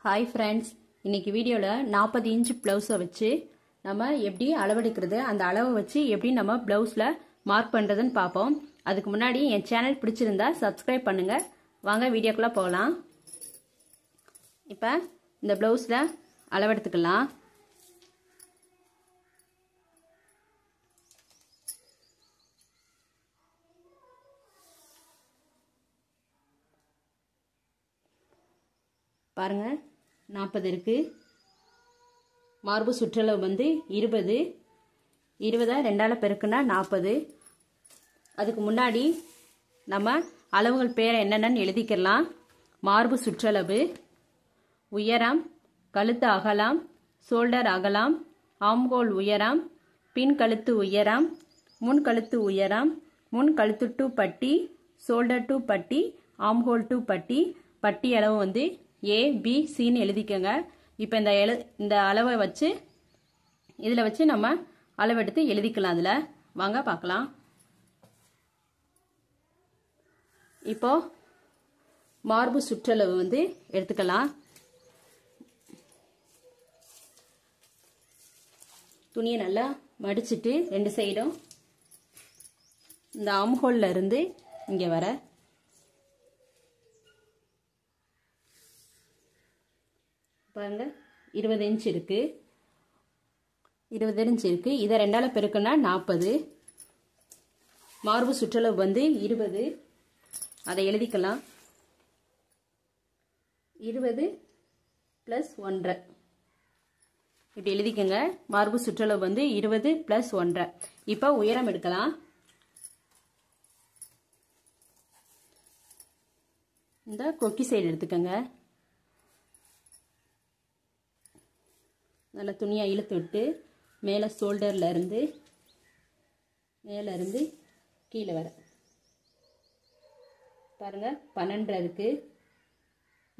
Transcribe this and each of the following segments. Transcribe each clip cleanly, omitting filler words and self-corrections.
Hi friends, இன்னைக்கு வீடியோவில் 40 inch ப்ளவுஸை வச்சு நம்ம எப்படி அளவெடுக்கிறது, அந்த அளவை வச்சு எப்படி நம்ம ப்ளவுஸில் மார்க் பண்ணுறதுன்னு பார்ப்போம். அதுக்கு முன்னாடி என் சேனல் பிடிச்சிருந்தா சப்ஸ்கிரைப் பண்ணுங்கள். வாங்க வீடியோக்குள்ளே போகலாம். இப்போ இந்த ப்ளவுஸில் அளவெடுத்துக்கலாம். பாருங்கள், 40 இருக்குது. மார்பு சுற்றளவு வந்து 20. 20 2ஆல் பெருக்குனா 40. அதுக்கு முன்னாடி நம்ம அளவுகள் பேரை என்னென்னு எழுதிக்கலாம். மார்பு சுற்றளவு, உயரம், கழுத்து அகலம், ஷோல்டர் அகலம், ஆம்ஹோல் உயரம், பின் கழுத்து உயரம், முன் கழுத்து உயரம், முன் கழுத்து டு பட்டி, ஷோல்டர் டு பட்டி, ஆம்ஹோல் டு பட்டி. பட்டி அளவு வந்து ABCன்னு எழுதிக்கோங்க. இப்போ இந்த அளவை வச்சு இதில் வச்சு நம்ம அளவெடுத்து எழுதிக்கலாம். அதில் வாங்க பார்க்கலாம். இப்போ மார்பு சுற்றளவு வந்து எடுத்துக்கலாம். துணியை நல்லா மடிச்சிட்டு ரெண்டு சைடும் இந்த ஆம்ஹோல்ல இருந்து இங்கே வர பாருங்க, 20 இன்ச் இருக்கு. 20 இன்ச் இருக்கு. இதை 2ஆல் பெருக்குனா 40. மார்பு சுற்றளவு வந்து 20. அதை எழுதிக்கலாம். 20 + 1.5 இப்படி எழுதிக்கங்க. மார்பு சுற்றளவு வந்து 20 + 1.5. இப்போ உயரம் எடுக்கலாம். இந்த கொக்கி சைடு எடுத்துக்கங்க. நல்லா துணியாக இழுத்து விட்டு மேலே ஷோல்டரில் இருந்து கீழே வர பாருங்கள், 12 இருக்குது.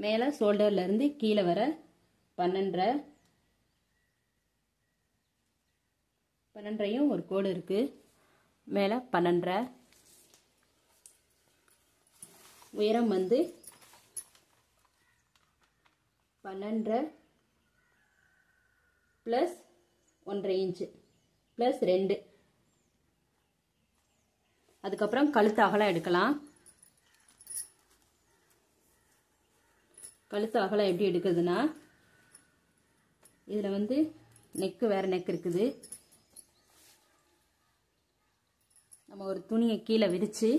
மேலே ஷோல்டரில் இருந்து கீழே வர 12. 12 ஒரு கோடு இருக்குது. மேலே 12. உயரம் வந்து 12 + 1.5 இன்ச்சு + 2. அதுக்கப்புறம் கழுத்து அகலம் எடுக்கலாம். கழுத்து அகலம் எப்படி எடுக்கிறதுனா, இதில் வந்து நெக்கு வேறு நெக் இருக்குது. நம்ம ஒரு துணியை கீழே விரித்து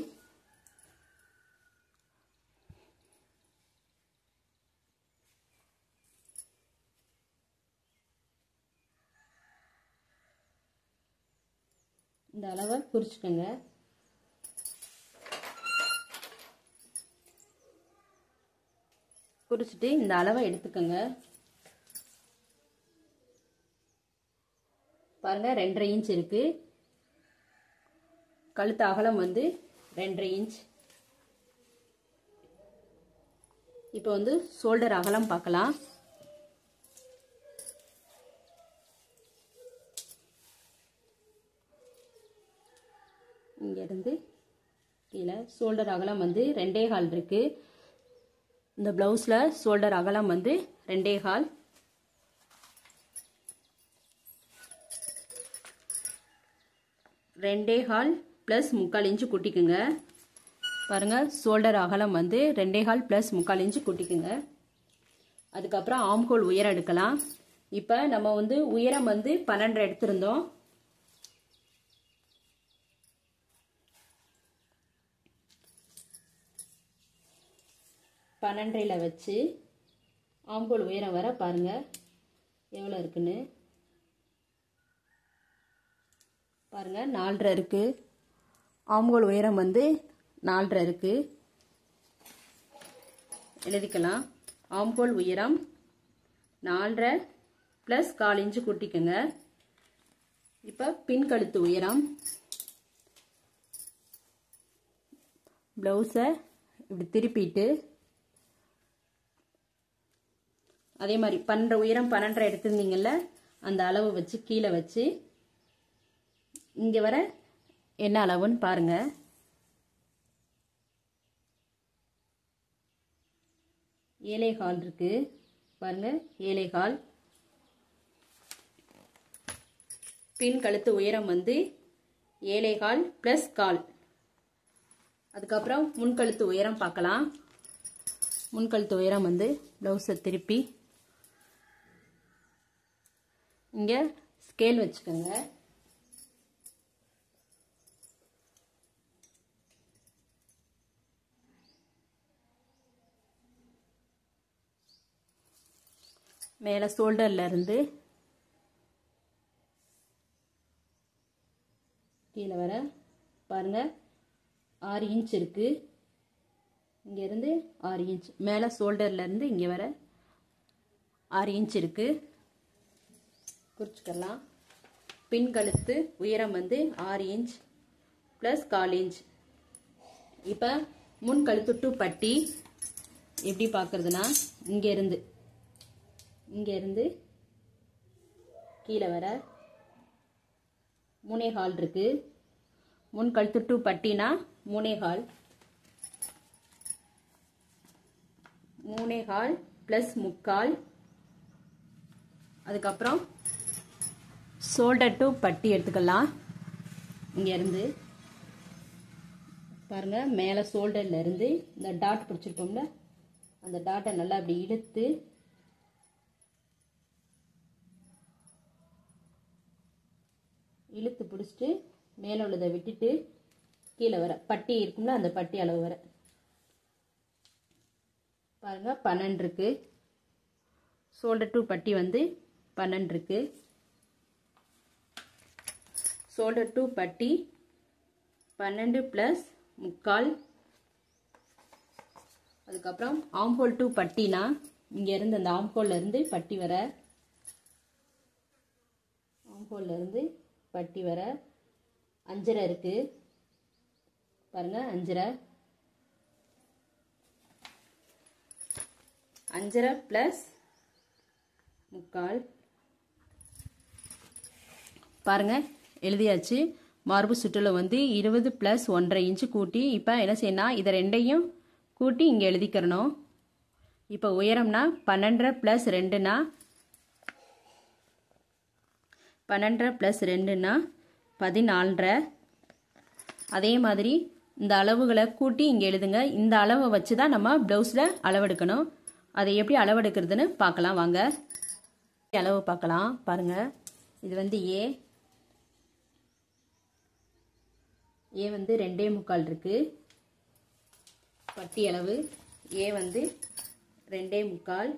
இந்த அளவை குறிச்சுக்கோங்க. குறிச்சிட்டு இந்த அளவை எடுத்துக்கோங்க. பாருங்க, 2.5 இன்ச் இருக்கு. கழுத்து அகலம் வந்து 2.5 இன்ச். இப்போ வந்து ஷோல்டர் அகலம் பார்க்கலாம். இங்கேருந்து கீழே ஷோல்டர் அகலம் வந்து 2.25 இருக்கு. இந்த ப்ளவுஸில் ஷோல்டர் அகலம் வந்து 2.25. 2.25 + 3/4 இன்ச்சு கூட்டிக்குங்க. பாருங்கள், ஷோல்டர் அகலம் வந்து 2.25 + 3/4 இன்ச்சு கூட்டிக்குங்க. அதுக்கப்புறம் ஆம்ஹோல் உயரம் எடுக்கலாம். இப்போ நம்ம வந்து உயரம் வந்து 12 எடுத்திருந்தோம். பன்னெண்டில் வச்சு ஆம்ஹோல் உயரம் வர பாருங்க எவ்வளோ இருக்குன்னு. பாருங்க, 4.5 இருக்கு. ஆம்ஹோல் உயரம் வந்து 4.5 இருக்கு. எழுதிக்கலாம். ஆம்ஹோல் உயரம் 4.5 + 1/4 இன்ச்சு கூட்டிக்கோங்க. இப்போ பின் கழுத்து உயரம், ப்ளவுஸை இப்படி திருப்பிட்டு அதே மாதிரி 12 உயரம் 12 எடுத்திருந்தீங்கல்ல, அந்த அளவு வச்சு கீழே வச்சு இங்கே வர என்ன அளவுன்னு பாருங்க. 7.25 இருக்கு. பாருங்க 7.25. பின் கழுத்து உயரம் வந்து 7.25 + 1/4. அதுக்கப்புறம் முன்கழுத்து உயரம் பார்க்கலாம். முன்கழுத்து உயரம் வந்து ப்ளவுஸை திருப்பி இங்கே ஸ்கேல் வச்சுக்கோங்க. மேலே ஷோல்டர்ல இருந்து கீழே வர பாருங்க 6 இன்ச் இருக்கு. இங்க இருந்து 6 இன்ச், மேலே ஷோல்டர்ல இருந்து இங்க வர 6 இன்ச் இருக்கு. குறிச்சுக்கலாம். பின் கழுத்து உயரம் வந்து 6 இன்ச் + 1/4 இன்ச். இப்போ முன் கழுத்து டு பட்டி எப்படி பார்க்கறதுனா இங்க இருந்து கீழே வர 3.25 இருக்கு. முன் கழுத்து டு பட்டினா 3.25 + 3/4. அதுக்கப்புறம் ஷோல்டர் டு பட்டி எடுத்துக்கலாம். இங்க இருந்து பாருங்க, மேலே ஷோல்டர்ல இருந்து இந்த டாட் பிடிச்சிருக்கோம்ல, அந்த டாட்டை நல்லா அப்படி இழுத்து பிடிச்சிட்டு மேலே உள்ளதை விட்டுட்டு கீழே வர பட்டி இருக்கும்ல, அந்த பட்டி அளவு வர பாருங்க 12 இருக்கு. ஷோல்டர் டு பட்டி வந்து 12 இருக்கு. ஷோல்டர் டு பட்டி 12 + 3/4. அதுக்கப்புறம் ஆம்ஹோல் டு பட்டினா இங்க இருந்து அந்த ஆம்ஹோல்ல இருந்து பட்டி வர, ஆம்ஹோல்ல இருந்து பட்டி வர 5.5 இருக்கு. பாருங்க 5.5 + 3/4. பாருங்க எழுதியாச்சு. மார்பு சுற்றளவு வந்து 20 + 1.5 இன்ச் கூட்டி இப்போ என்ன செய்யணும், இதை ரெண்டையும் கூட்டி இங்கே எழுதிக்கிறணும். இப்போ உயரம்னா 12.5 + 2னா 12.5 + 2னா 14.5. அதே மாதிரி இந்த அளவுகளை கூட்டி இங்கே எழுதுங்க. இந்த அளவை வச்சு தான் நம்ம ப்ளவுஸில் அளவெடுக்கணும். அதை எப்படி அளவெடுக்கிறதுன்னு பார்க்கலாம் வாங்க. அளவு பார்க்கலாம். பாருங்க, இது வந்து ஏ வந்து 2.25 இருக்கு. பட்டி அளவு ஏ வந்து 2.25.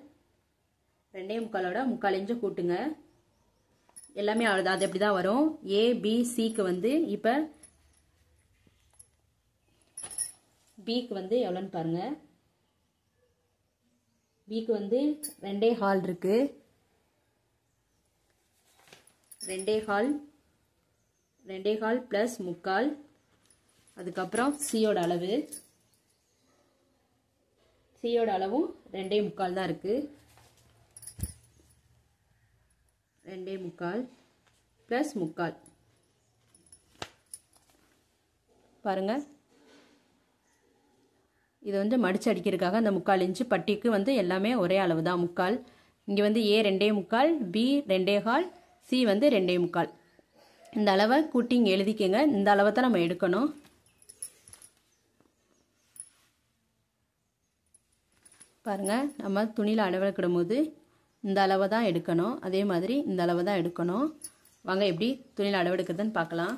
2.25ஓட 3/4 இன்ச்சு கூட்டுங்க. எல்லாமே அது எப்படி தான் வரும். ஏபிசிக்கு வந்து இப்போ பிக்கு வந்து எவ்வளோன்னு பாருங்க. பிக்கு வந்து 2.25 இருக்கு. 2.25 + 3/4. அதுக்கப்புறம் சியோட அளவும் 2.25 தான் இருக்கு. 2.25 + 3/4. பாருங்க, இது வந்து மடிச்சு அடிக்கிறதுக்காக அந்த 3/4 இன்ச்சு பட்டிக்கு வந்து எல்லாமே ஒரே அளவு தான் 3/4. இங்கே வந்து ஏ 2.25, பி 2.25, சி வந்து 2.25. இந்த அளவை கூட்டி இங்கே எழுதிக்கங்க. இந்த அளவை தான் நம்ம எடுக்கணும். பாருங்க, நம்ம துணியில் அளவெடுக்கும் போது இந்த அளவை தான் எடுக்கணும். அதே மாதிரி இந்த அளவை தான் எடுக்கணும். வாங்க எப்படி துணியில் அளவெடுக்கிறதுன்னு பார்க்கலாம்.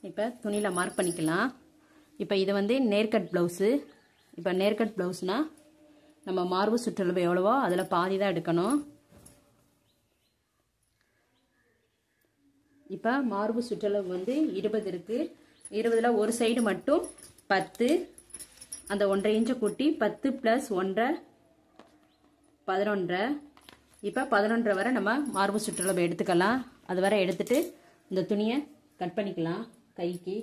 இப்போ துணியில் மார்க் பண்ணிக்கலாம். இப்போ இது வந்து நேர்கட் ப்ளவுஸு. இப்போ நேர்கட் ப்ளவுஸ்னால் நம்ம மார்பு சுற்றளவு எவ்வளவோ அதில் பாதி தான் எடுக்கணும். இப்போ மார்பு சுற்றளவு வந்து 20 இருக்கு. 20ல் ஒரு சைடு மட்டும் 10, அந்த 1.5 இன்ச்சை கூட்டி 10 + 1.5 11. இப்போ 11 வரை நம்ம மார்பு சுற்றளவு எடுத்துக்கலாம். அது வரை எடுத்துட்டு இந்த துணியை கட் பண்ணிக்கலாம் கைக்கு.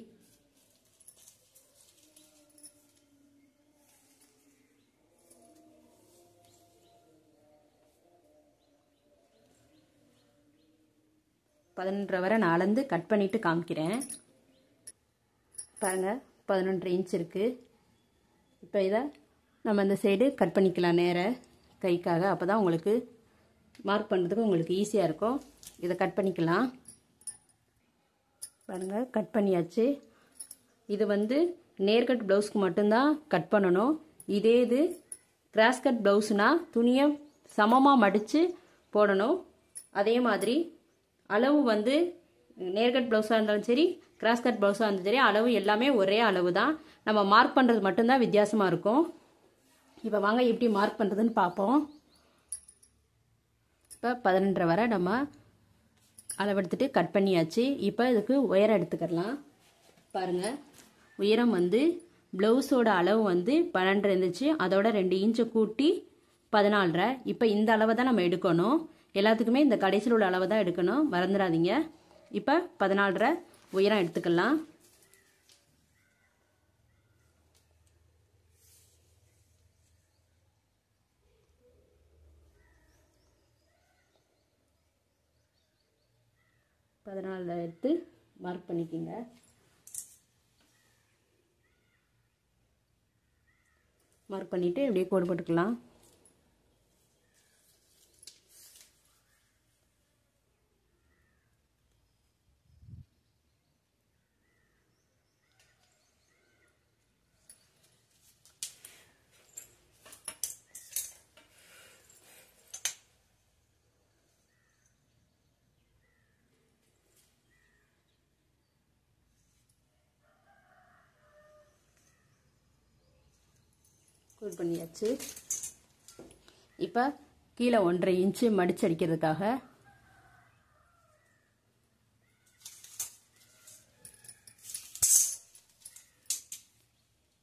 வரை நான் அளந்து கட் பண்ணிட்டு காமிக்கிறேன். பாருங்க 11 இன்ச் இருக்கு. இப்போ இதை நம்ம இந்த சைடு கட் பண்ணிக்கலாம் நேர கைக்காக. அப்போ தான் உங்களுக்கு மார்க் பண்ணுறதுக்கு உங்களுக்கு ஈஸியாக இருக்கும். இதை கட் பண்ணிக்கலாம். பாருங்கள், கட் பண்ணியாச்சு. இது வந்து நேர்கட் ப்ளவுஸ்க்கு மட்டும்தான் கட் பண்ணணும். இதே இது கிராஸ் கட் ப்ளவுஸ்னால் துணியை சமமாக மடித்து போடணும். அதே மாதிரி அளவு வந்து நேர்கட் ப்ளவுஸாக இருந்தாலும் சரி, கிராஸ் கட் ப்ளவுஸாக இருந்தாலும் சரி, அளவு எல்லாமே ஒரே அளவு தான். நம்ம மார்க் பண்ணுறது மட்டும்தான் வித்தியாசமாக இருக்கும். இப்போ வாங்க எப்படி மார்க் பண்ணுறதுன்னு பார்ப்போம். இப்போ 11 வரை நம்ம அளவெடுத்துட்டு கட் பண்ணியாச்சு. இப்போ இதுக்கு உயரம் எடுத்துக்கலாம். பாருங்கள், உயரம் வந்து ப்ளவுஸோட அளவு வந்து 12 இருந்துச்சு. அதோட 2 இன்ச்சை கூட்டி 14. இப்போ இந்த அளவை தான் நம்ம எடுக்கணும். எல்லாத்துக்குமே இந்த கடைசியில் உள்ள அளவை தான் எடுக்கணும், மறந்துடாதீங்க. இப்போ 14 உயரம் எடுத்துக்கலாம். எடுத்து மார்க் பண்ணிக்கோங்க. மார்க் பண்ணிவிட்டு அப்படியே கோடு போட்டுக்கலாம். கோட் பண்ணியாச்சு. இப்போ கீழே 1.5 இன்ச்சு மடிச்சு அடிக்கிறதுக்காக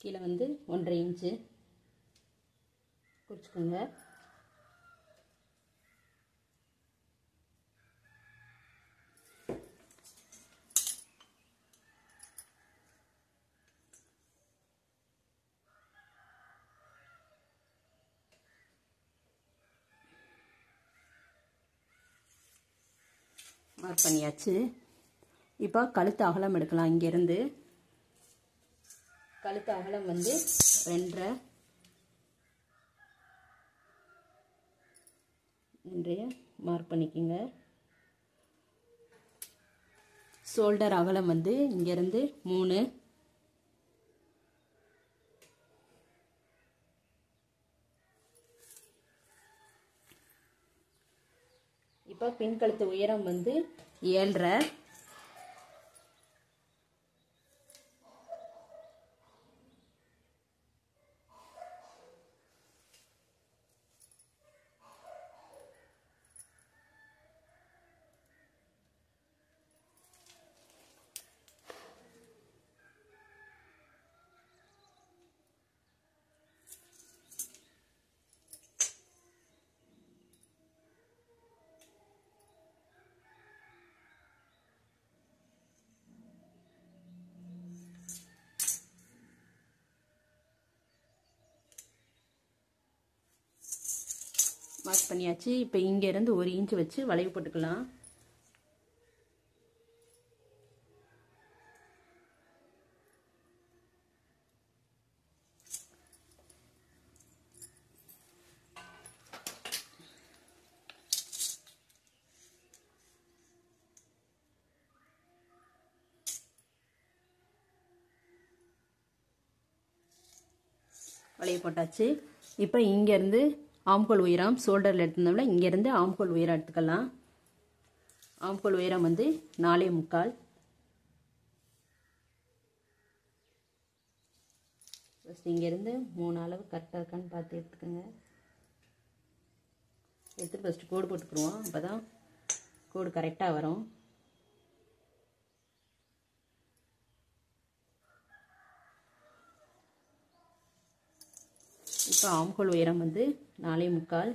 கீழே வந்து 1.5 இன்ச்சு குறிச்சுக்கோங்க. மார்க் பண்ணியாச்சு. இப்போ கழுத்து அகலம் எடுக்கலாம். இங்கேருந்து கழுத்து அகலம் வந்து 2.5 மார்க் பண்ணிக்கோங்க. ஷோல்டர் அகலம் வந்து இங்கேருந்து 3. இப்போ பின் கழுத்து உயரம் வந்து 7.5. மார்க் பண்ணியாச்சு. இப்போ இங்கேருந்து 1 இன்ச்சு வச்சு வளைவு போட்டுக்கலாம். வளைவு போட்டாச்சு. இப்போ இங்கேருந்து ஆம்கோல் உயரம் ஷோல்டரில் எடுத்துருந்தோம்ல, இங்கேருந்து ஆம்கோல் உயரம் எடுத்துக்கலாம். ஆம்கோல் உயரம் வந்து 4.25. ஃபஸ்ட் இங்கேருந்து 3 அளவு கரெக்டாக இருக்கான்னு பார்த்து எடுத்துக்கோங்க. எடுத்துட்டு ஃபஸ்ட்டு கோடு போட்டுக்குருவோம். அப்போ தான் கோடு கரெக்டாக வரும். இப்போ ஆம்கோல் உயரம் வந்து 4.25.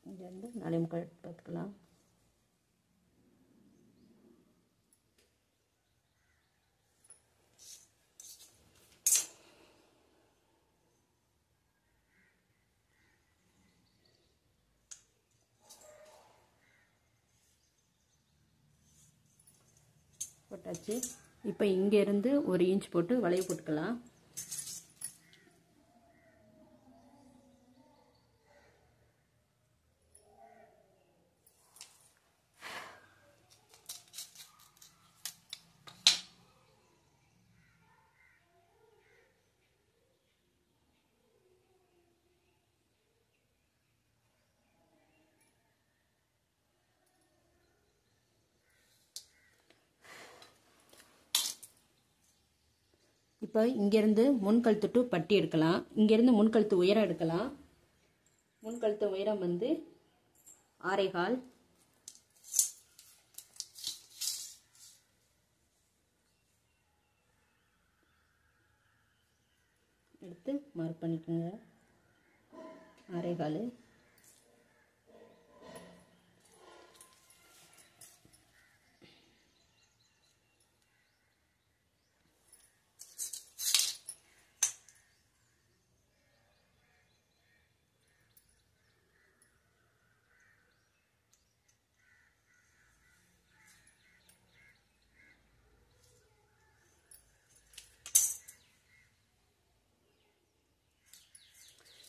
இங்கேருந்து 4.25 பார்த்துக்கலாம். போட்டாச்சு. இப்போ இங்கேருந்து 1 இன்ச் போட்டு வளைவு போட்டுக்கலாம். இப்போ இங்கேருந்து முன்கழுத்து டு பட்டி எடுக்கலாம். இங்கேருந்து முன்கழுத்து உயரம் எடுக்கலாம். முன்கழுத்து உயரம் வந்து 6.25. எடுத்து மார்க் பண்ணிக்கோங்க. 6.25.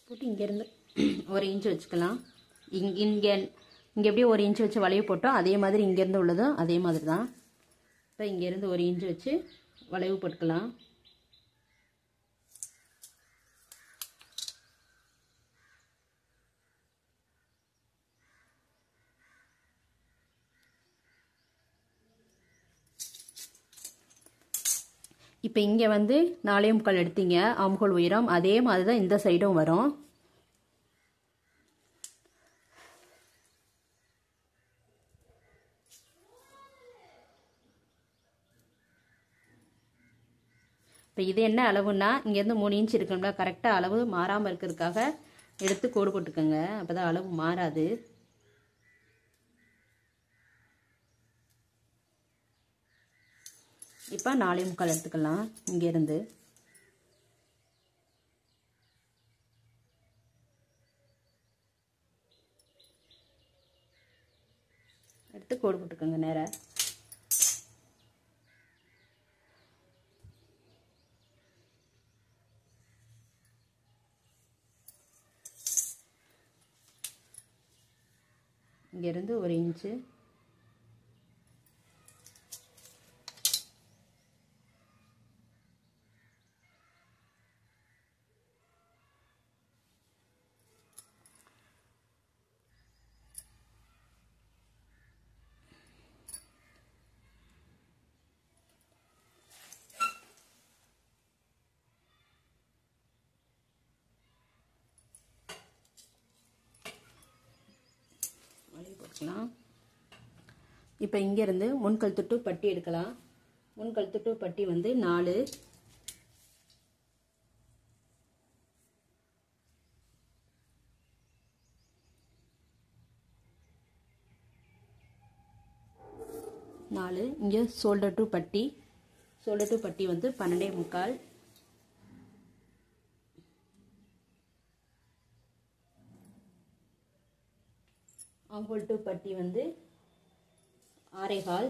போட்டு இங்கேருந்து 1 இன்ச் வச்சுக்கலாம். இங்கே எப்படியும் 1 இன்ச் வச்சு வளைவு போட்டோம், அதே மாதிரி இங்கேருந்து உள்ளதும் அதே மாதிரி தான். இப்போ இங்கேருந்து 1 இன்ச் வச்சு வளைவு போட்டுக்கலாம். இப்போ இங்கே வந்து 4.25 எடுத்தீங்க ஆம்ஹோல் உயரம், அதே மாதிரி தான் இந்த சைடும் வரும். இப்போ இது என்ன அளவுன்னா, இங்கேருந்து 3 இன்ச் இருக்குங்களா, கரெக்டாக அளவு மாறாமல் இருக்கிறதுக்காக எடுத்து கோடு போட்டுக்கோங்க. அப்போ தான் அளவு மாறாது. இப்போ 4.25 எடுத்துக்கலாம். இங்கேருந்து எடுத்து கோடு போட்டுக்கோங்க நேரா. இங்கேருந்து 1 இன்ச்சு போட்டுக்கலாம். இப்போ இங்கேருந்து முன்கழுத்து டு பட்டி எடுக்கலாம். முன்கழுத்து டு பட்டி வந்து 4. இங்கே ஷோல்டர் டு பட்டி, ஷோல்டர் டு பட்டி வந்து 12.25. ஆம்ஹோல் டு பட்டி வந்து 6.25.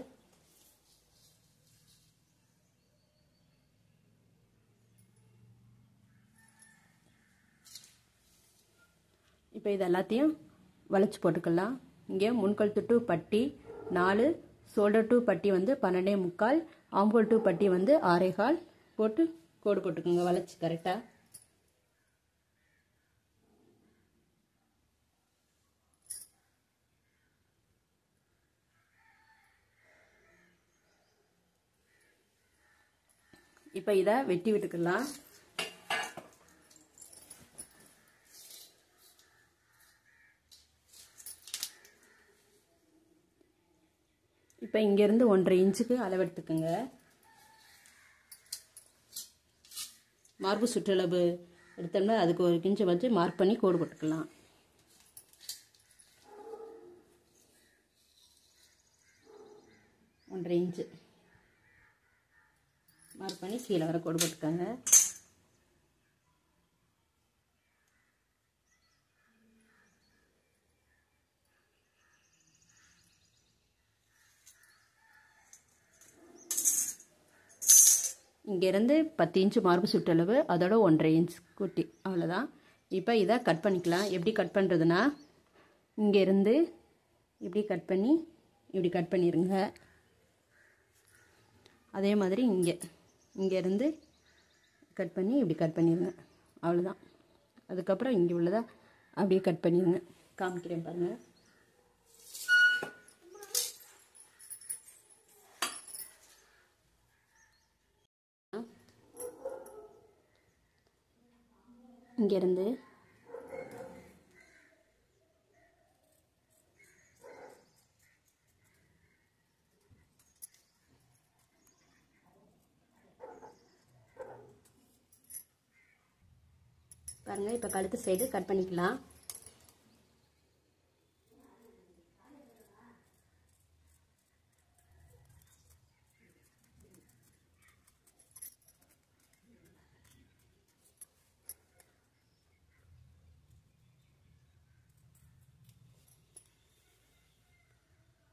இப்போ இது எல்லாத்தையும் வளைச்சு போட்டுக்கலாம். இங்கே முன்கழுத்து டு பட்டி 4, ஷோல்டர் டு பட்டி வந்து 12.25, ஆம்ஹோல் டு பட்டி வந்து 6.25 போட்டு கோடு போட்டுக்கோங்க வளைச்சு கரெக்டாக. இப்போ இதை வெட்டி விட்டுக்கலாம். இப்போ இங்கேருந்து 1.5 இன்ச்சுக்கு அளவெடுத்துக்கோங்க. மார்பு சுற்றளவு எடுத்தோம்னா அதுக்கு 1 இன்ச்சு வச்சு மார்க் பண்ணி கோடு போட்டுக்கலாம். ஒன்றரை இன்ச்சு மார்க் பண்ணி கீழே வர கோடு போட்டுக்கோங்க. இங்கேருந்து 10 இன்ச்சு மார்பு சுற்றளவு, அதோட 1.5 இன்ச் குட்டி, அவ்வளோதான். இப்போ இதை கட் பண்ணிக்கலாம். எப்படி கட் பண்ணுறதுன்னா, இங்கேருந்து இப்படி கட் பண்ணி இப்படி கட் பண்ணிடுங்க. அதே மாதிரி இங்கேருந்து கட் பண்ணி இப்படி கட் பண்ணிடுங்க, அவ்வளோதான். அதுக்கப்புறம் இங்கே உள்ளதை அப்படியே கட் பண்ணிடுங்க. காமிக்கிறேன் பாருங்கள். இங்கேருந்து பாருங்கள். இப்போ கழுத்து சைடு கட் பண்ணிக்கலாம்.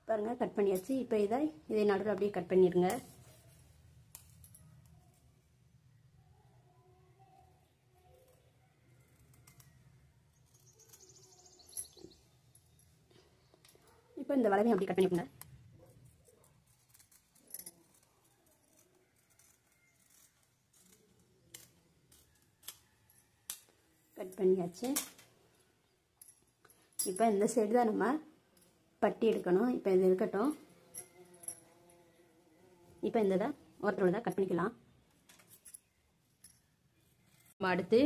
பாருங்கள், கட் பண்ணியாச்சு. இப்போ இதை நடுவில் அப்படியே கட் பண்ணிடுங்க. இப்போ இந்த வளைவையும் அப்படி கட் பண்ணிக்கோங்க. கட் பண்ணியாச்சு. இப்போ இந்த சைடு தான் நம்ம பட்டி எடுக்கணும். இப்போ இது இருக்கட்டும். இப்போ இந்த ஒருத்தரோட கட் பண்ணிக்கலாம். நம்ம அடுத்து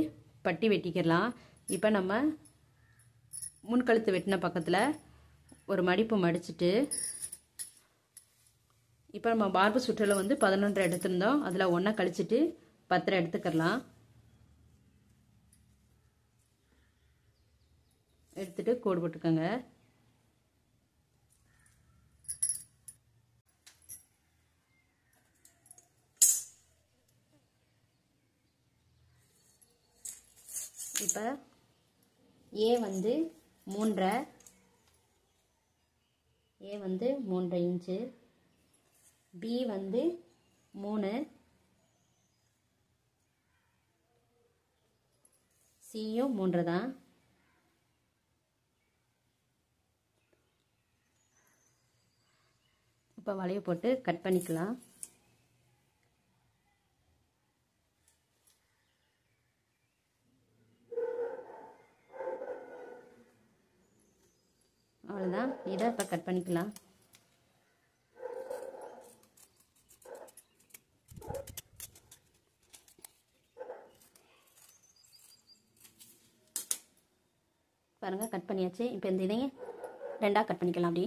பட்டி வெட்டிக்கலாம். இப்போ நம்ம முன்கழுத்து வெட்டின பக்கத்தில் ஒரு மடிப்பு மடிச்சுட்டு, இப்போ நம்ம மார்பு சுற்றளவு வந்து 11 எடுத்திருந்தோம். அதில் 1 கழிச்சிட்டு 10 எடுத்துக்கலாம். எடுத்துட்டு கோடு போட்டுக்கோங்க. இப்போ ஏ வந்து 3.5 இன்ச்சு, பி வந்து 3, சியும் 3 தான். இப்போ வளைய போட்டு கட் பண்ணிக்கலாம். அவ்வளோதான். இதை இப்போ கட் பண்ணிக்கலாம். பாருங்கள், கட் பண்ணியாச்சு. இப்போ இந்த இதையும் 2ஆக கட் பண்ணிக்கலாம். அப்படி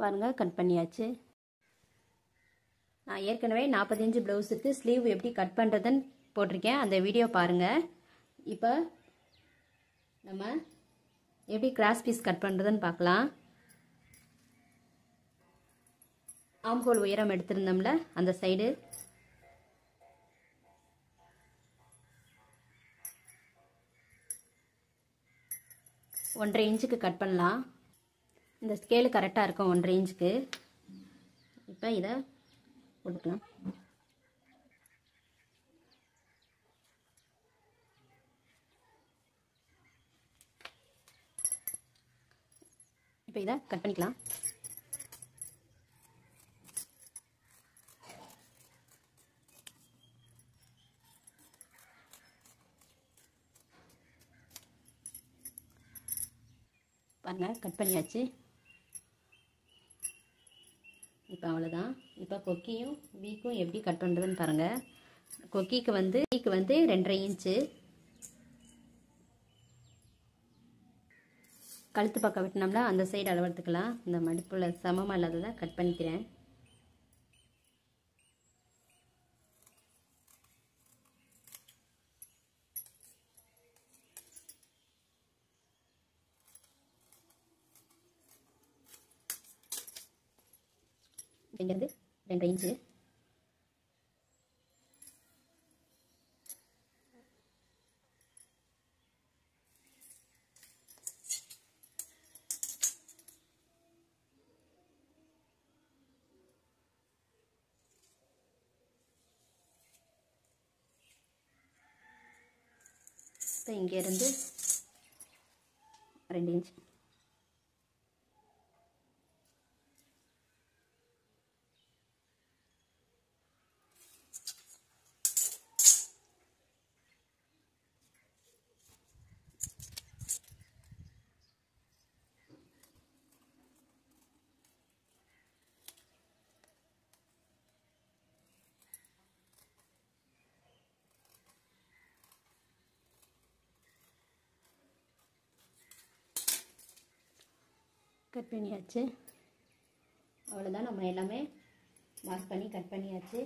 பாருங்கள், கட் பண்ணியாச்சு. நான் ஏற்கனவே 40 இன்ச்சு ப்ளவுஸுக்கு ஸ்லீவ் எப்படி கட் பண்ணுறதுன்னு போட்டிருக்கேன். அந்த வீடியோ பாருங்கள். இப்போ நம்ம எப்படி கிராஸ் பீஸ் கட் பண்ணுறதுன்னு பார்க்கலாம். ஆம்ஹோல் உயரம் எடுத்திருந்தோம்ல, அந்த சைடு ஒன்றரை இன்ச்சுக்கு கட் பண்ணலாம். இந்த ஸ்கேலு கரெக்டாக இருக்கும் 1.5 இன்ச்சுக்கு. இப்போ இதை போட்டுக்கலாம். இப்போ இதை கட் பண்ணிக்கலாம். பாருங்க, கட் பண்ணியாச்சு. இப்போ அவ்வளோதான். இப்போ கொக்கியும் வீக்கும் எப்படி கட் பண்ணுறதுன்னு பாருங்கள். கொக்கிக்கு வந்து 2.5 இன்ச்சு, கழுத்து பக்கம் வெட்டினோம்னா அந்த சைடு அளவு எடுத்துக்கலாம். இந்த மடிப்பில் சமமாக இல்லாததை கட் பண்ணிக்கிறேன். இங்கேருந்து 2.5 இன்ச்சு, இப்போ இங்கேருந்து 2 இன்ச் கட் பண்ணியாச்சு. அவ்வளோதான், நம்ம எல்லாமே மார்க் பண்ணி கட் பண்ணியாச்சு.